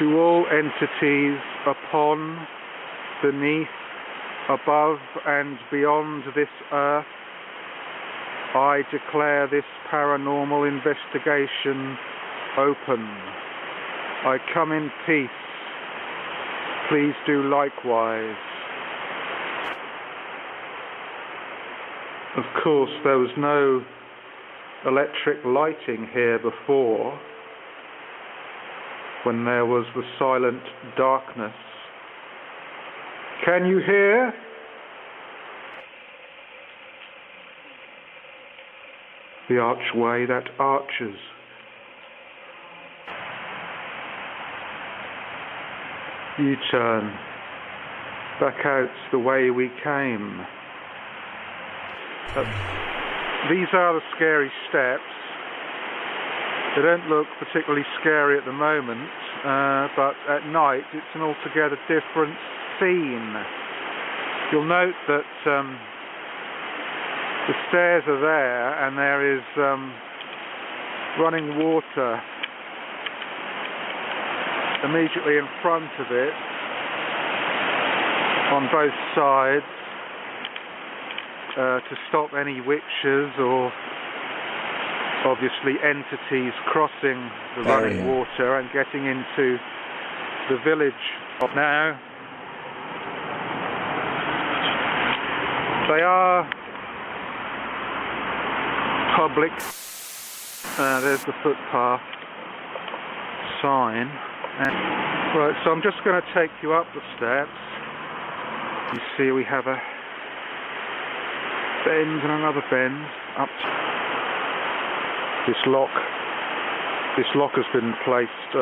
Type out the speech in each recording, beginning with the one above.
To all entities upon, beneath, above and beyond this earth, I declare this paranormal investigation open. I come in peace. Please do likewise. Of course, there was no electric lighting here before, when there was the silent darkness. Can you hear? The archway that arches. U-turn. Back out the way we came. These are the scary steps. They don't look particularly scary at the moment, but at night it's an altogether different scene. You'll note that the stairs are there and there is running water immediately in front of it on both sides to stop any witches or obviously entities crossing the running water and getting into the village. Now, they are public. There's the footpath sign. Right, so I'm just going to take you up the steps. You see we have a bend and another bend up to this lock has been placed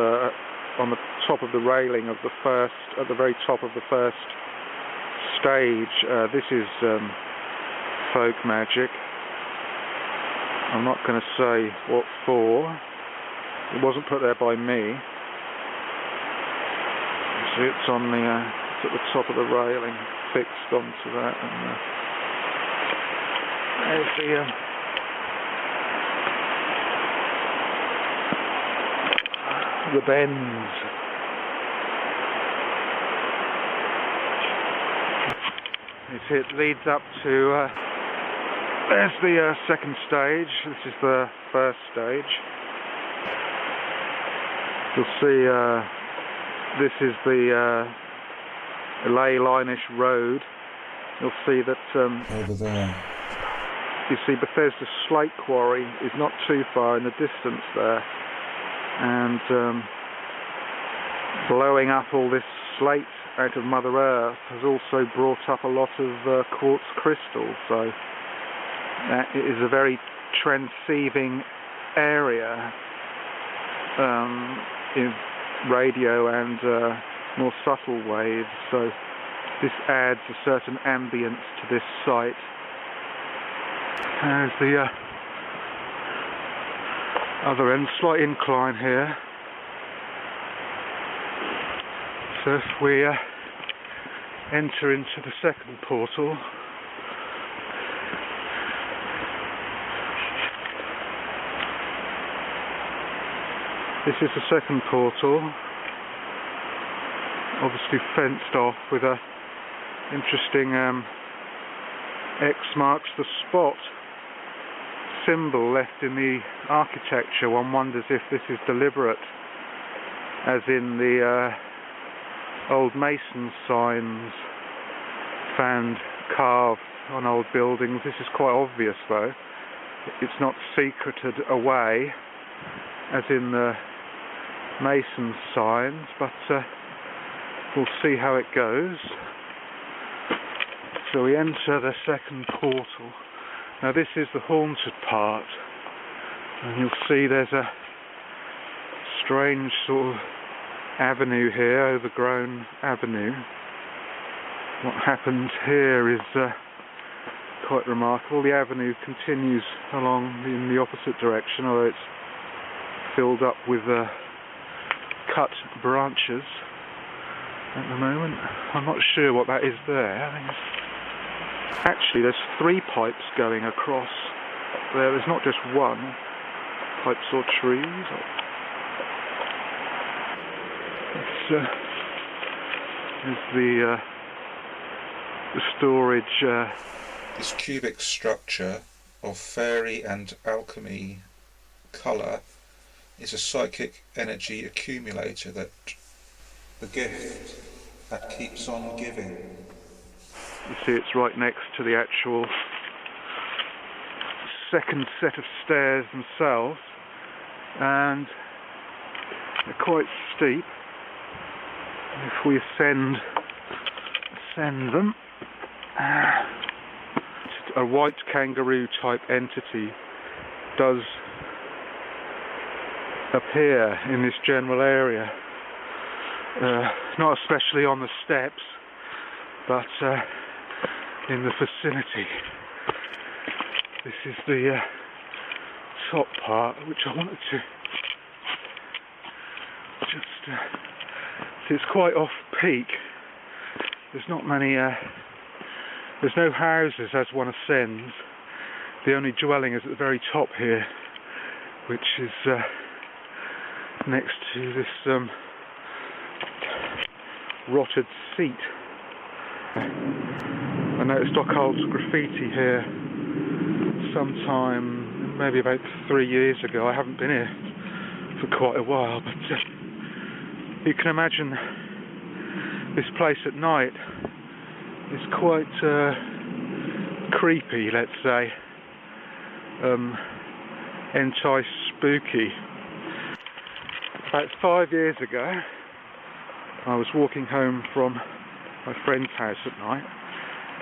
on the top of the railing of the first, at the very top of the first stage. This is folk magic. I'm not going to say what for. It wasn't put there by me. See, it's on the it's at the top of the railing, fixed onto that, and there's the bends. It leads up to there's the second stage. This is the first stage. You'll see this is the ley line-ish road. You'll see that over there. You see Bethesda Slate Quarry is not too far in the distance there, and blowing up all this slate out of Mother Earth has also brought up a lot of quartz crystals, so that is a very transceiving area in radio and more subtle waves, so this adds a certain ambience to this site. There's the other end, slight incline here. So if we enter into the second portal, this is the second portal, obviously fenced off with a interesting X marks the spot symbol left in the architecture. One wonders if this is deliberate, as in the old mason signs found carved on old buildings. This is quite obvious though. It's not secreted away as in the mason signs, but we'll see how it goes. So we enter the second portal. Now this is the haunted part, and you'll see there's a strange sort of avenue here, overgrown avenue. What happened here is quite remarkable. The avenue continues along in the opposite direction, although it's filled up with cut branches at the moment. I'm not sure what that is there. I think actually there's 3 pipes going across there. There's not just one. Pipes or trees. Let's is the storage. This cubic structure of fairy and alchemy colour is a psychic energy accumulator, that the gift that keeps on giving. You see, it's right next to the actual second set of stairs themselves, and they're quite steep. If we ascend them, a white kangaroo type entity does appear in this general area, not especially on the steps, but in the vicinity. This is the top part, which I wanted to just see. It's quite off peak. There's not many, there's no houses as one ascends. The only dwelling is at the very top here, which is next to this rotted seat. I noticed occult graffiti here sometime, maybe about 3 years ago. I haven't been here for quite a while, but you can imagine this place at night is quite creepy, let's say, anti-spooky. About 5 years ago, I was walking home from my friend's house at night,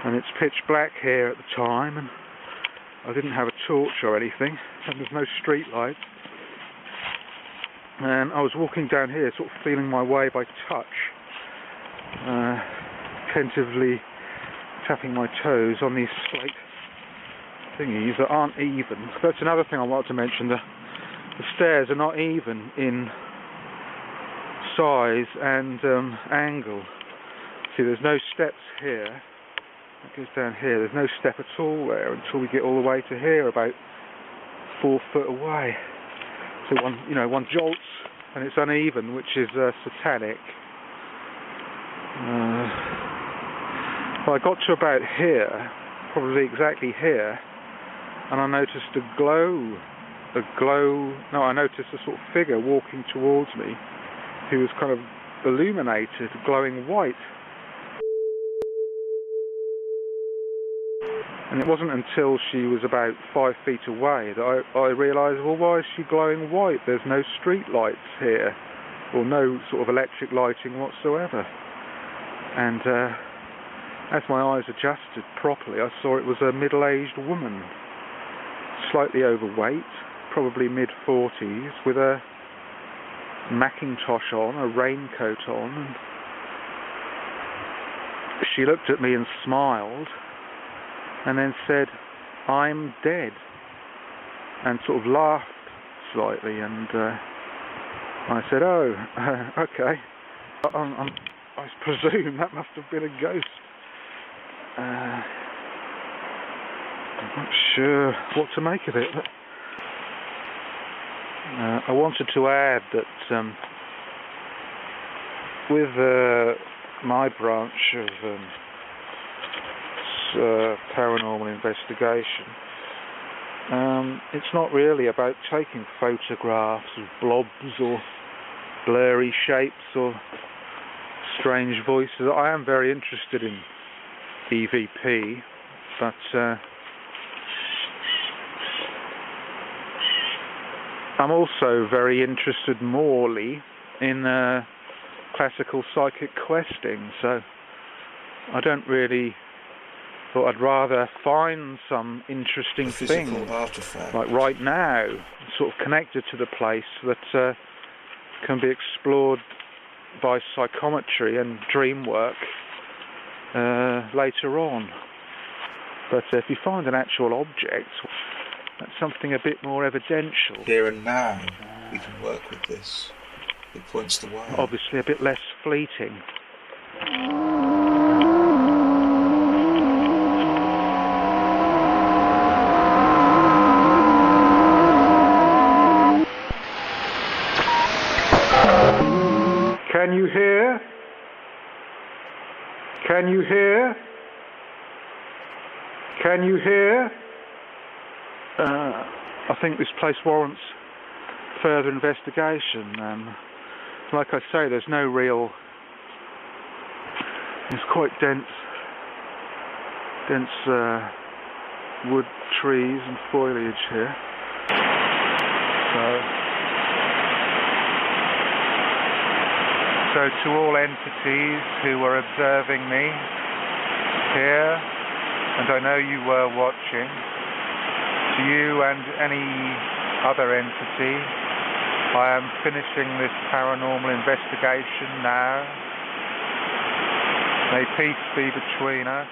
and it's pitch black here at the time, and I didn't have a torch or anything, and there's no street lights. And I was walking down here, sort of feeling my way by touch, attentively tapping my toes on these slate thingies that aren't even. That's another thing I wanted to mention. The stairs are not even in size and angle. See, there's no steps here. It goes down here. There's no step at all there until we get all the way to here, about 4 foot away. So one jolts and it's uneven, which is satanic. I got to about here, probably exactly here, and I noticed I noticed a sort of figure walking towards me, who was kind of illuminated, glowing white. And it wasn't until she was about 5 feet away that I realised, well, why is she glowing white? There's no street lights here, or no sort of electric lighting whatsoever. And as my eyes adjusted properly, I saw it was a middle-aged woman, slightly overweight, probably mid-40s, with a Macintosh on, a raincoat on, and she looked at me and smiled, and then said, "I'm dead," and sort of laughed slightly, and I said, "Oh, okay. I presume that must have been a ghost." I'm not sure what to make of it, but I wanted to add that with my branch of paranormal investigation, it's not really about taking photographs of blobs or blurry shapes or strange voices. I am very interested in EVP, but I'm also very interested morally in classical psychic questing, so I don't really thought I'd rather find some interesting thing, like right now, sort of connected to the place that can be explored by psychometry and dream work later on. But if you find an actual object, that's something a bit more evidential. Here and now, we can work with this. It points the way. Obviously a bit less fleeting. Can you hear? Can you hear? Can you hear? I think this place warrants further investigation. Like I say, there's no real... It's quite dense wood, trees and foliage here. So to all entities who were observing me here, and I know you were watching, to you and any other entity, I am finishing this paranormal investigation now. May peace be between us.